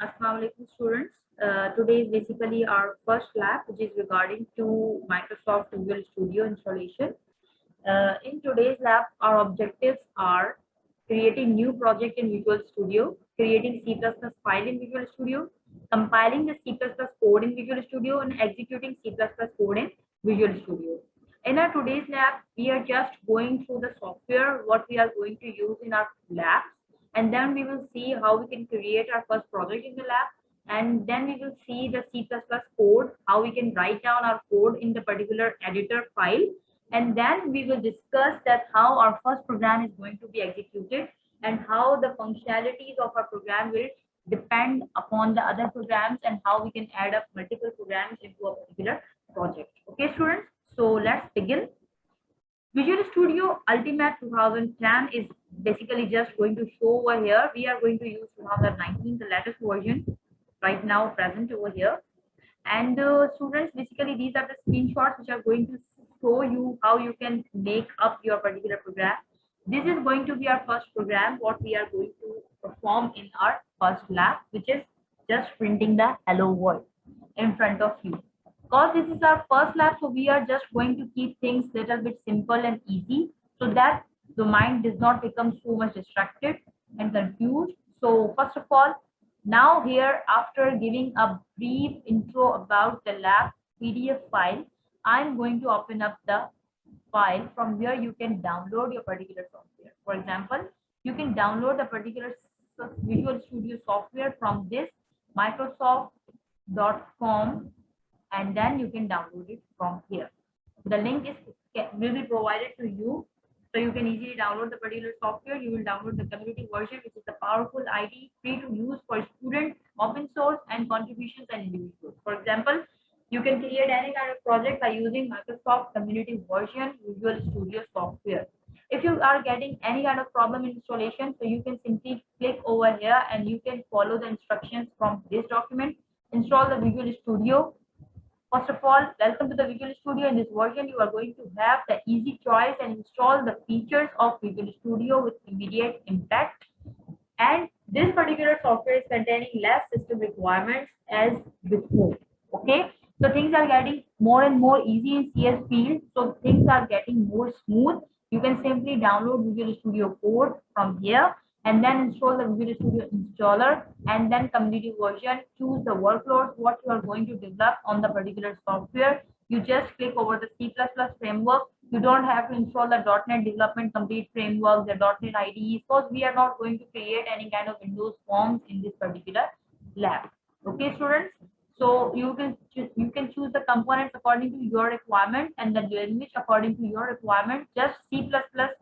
Assalamu alaikum students. Today is basically our first lab, which is regarding to Microsoft Visual Studio installation. In today's lab, our objectives are creating new project in Visual Studio, creating C++ file in Visual Studio, compiling the C++ code in Visual Studio, and executing C++ code in Visual Studio. In our today's lab, we are just going through the software, what we are going to use in our lab, and then we will see how we can create our first project in the lab, and then we will see the C++ code, how we can write down our code in the particular editor file, and then we will discuss that how our first program is going to be executed and how the functionalities of our program will depend upon the other programs and how we can add up multiple programs into a particular project. Okay, students, so let's begin. Visual Studio Ultimate 2010 is basically just going to show over here. We are going to use 2019, the latest version right now present over here. And students, basically these are the screenshots which are going to show you how you can make up your particular program. This is going to be our first program, what we are going to perform in our first lab, which is just printing the hello world in front of you. Because this is our first lab, so we are just going to keep things little bit simple and easy so that the mind does not become so much distracted and confused. So first of all, now here, after giving a brief intro about the lab PDF file, I'm going to open up the file from where you can download your particular software. For example, you can download the particular Visual Studio software from this Microsoft.com, and then you can download it from here. The link will be provided to you, so you can easily download the particular software. You will download the community version, which is the powerful ID, free to use for students, open source, and contributions and individuals. For example, you can create any kind of project by using Microsoft community version Visual Studio software. If you are getting any kind of problem in installation, so you can simply click over here and you can follow the instructions from this document. Install the Visual Studio. First of all, welcome to the Visual Studio. In this version, you are going to have the easy choice and install the features of Visual Studio with immediate impact. And this particular software is containing less system requirements as before. Okay, so things are getting more and more easy in CS field. So things are getting more smooth. You can simply download Visual Studio code from here and then install the Visual Studio installer and then community version. Choose the workloads, what you are going to develop on the particular software. You just click over the C++ framework. You don't have to install the .NET Development Complete framework, the .NET IDE, because we are not going to create any kind of Windows forms in this particular lab. Okay, students. So you can choose the components according to your requirement and the language according to your requirement. Just C++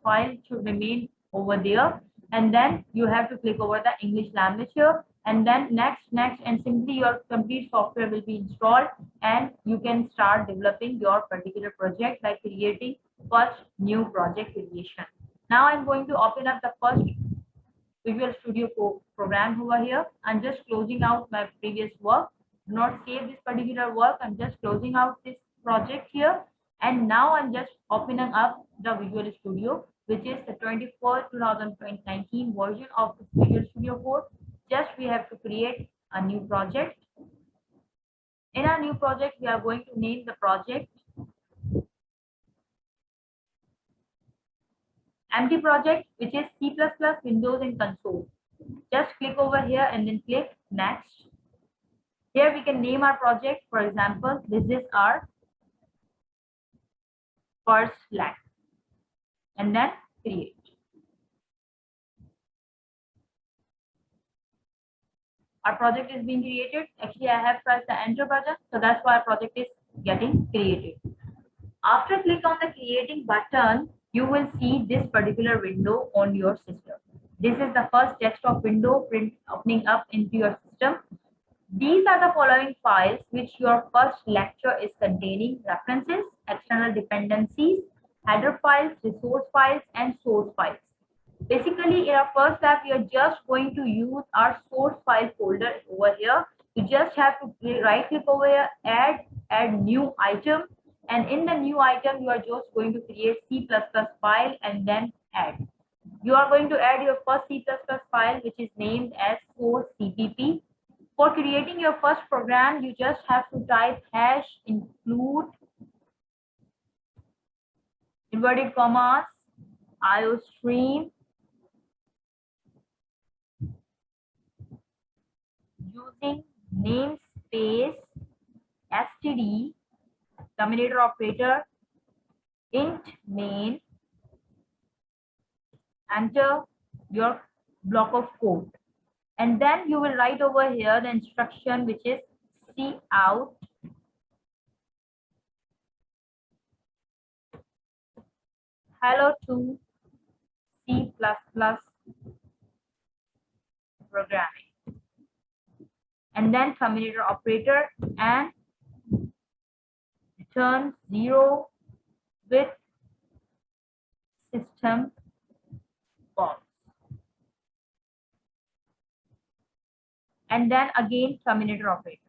file should remain over there, and then you have to click over the English language here, and then next, and simply your complete software will be installed, and you can start developing your particular project by creating first new project creation. Now I'm going to open up the first Visual Studio program over here. I'm just closing out my previous work. Do not save this particular work. I'm just closing out this project here. And now I'm just opening up the Visual Studio, which is the 2019 version of the Visual Studio Code. Just we have to create a new project. In our new project, we are going to name the project empty project, which is C++ Windows and console. Just click over here and then click next. Here we can name our project. For example, this is our first lab, and then create. Our project is being created. Actually, I have pressed the enter button, so that's why our project is getting created. After click on the creating button, you will see this particular window on your system. This is the first desktop window opening up into your system. These are the following files which your first lecture is containing: references, external dependencies, header files, resource files, and source files. Basically, in our first lab, we are just going to use our source file folder over here. You just have to right click over here, add new item, and in the new item, you are just going to create C++ file and then add. You are going to add your first C++ file, which is named as source CPP. For creating your first program, you just have to type hash include inverted commas iostream using namespace std terminator operator int main, enter your block of code, and then you will write over here the instruction which is cout hello to C++ programming, and then terminator operator and return 0 with system false, and then again terminator operator.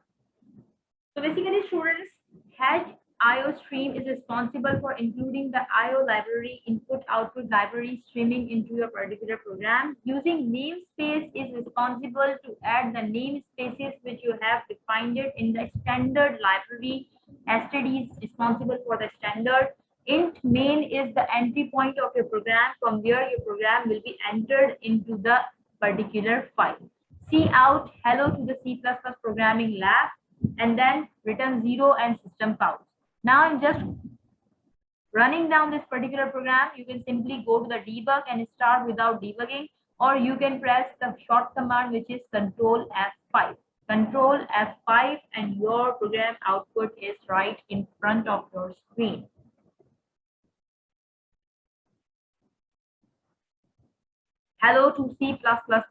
So basically, students, hash IO stream is responsible for including the IO library input-output library streaming into your particular program. Using namespace is responsible to add the namespaces which you have defined it in the standard library. std is responsible for the standard. Int main is the entry point of your program from where your program will be entered into the particular file. Cout hello to the C++ programming lab, and then return 0 and system out. Now I'm just running down this particular program. You can simply go to the debug and start without debugging, or you can press the short command which is Control F5. Control F5 and your program output is right in front of your screen. Hello to C++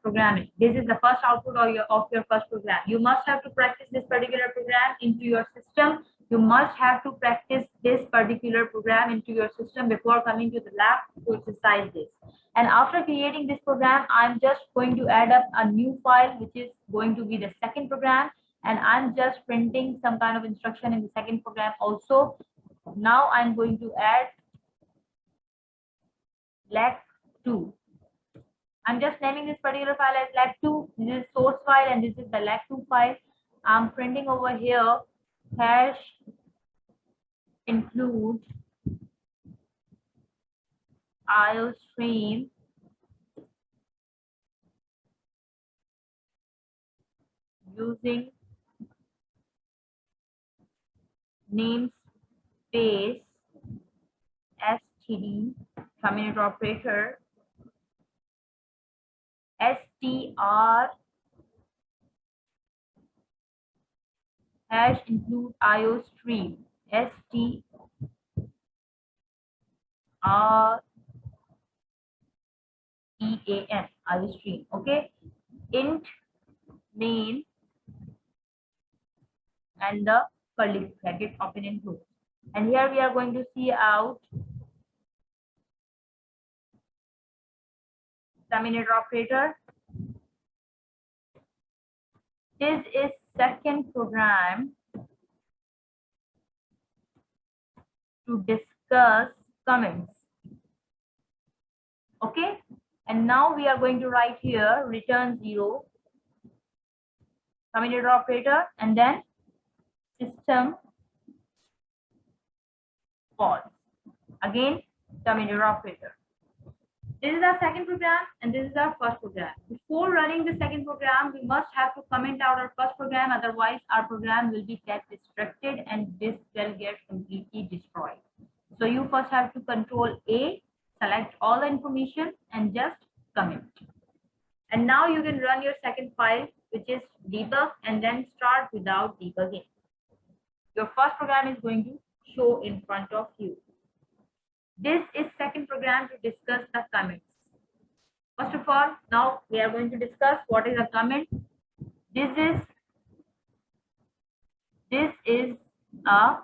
programming. This is the first output of your first program. You must have to practice this particular program into your system. You must have to practice this particular program into your system before coming to the lab to exercise this. And after creating this program, I'm just going to add up a new file, which is going to be the second program. And I'm just printing some kind of instruction in the second program also. Now I'm going to add lag2. I'm just naming this particular file as lag2. This is source file and this is the lag2 file. I'm printing over here hash include iostream using namespace std terminator operator str hash include iostream str EAN iostream. Okay, int main and the curly bracket open and close. And here we are going to see out terminator operator. This is second program to discuss comments. Okay, and now we are going to write here return 0 terminator operator and then system false, again terminator operator. This is our second program and this is our first program. Before running the second program, we must have to comment out our first program, otherwise our program will be get distracted and this will get completely destroyed. So you first have to Control A, select all the information and just comment. And now you can run your second file, which is debug, and then start without debugging. Your first program is going to show in front of you. This is second program to discuss the comments. First of all, now we are going to discuss what is a comment. This is a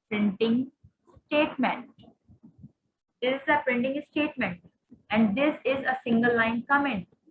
printing statement. This is a printing statement and this is a single line comment.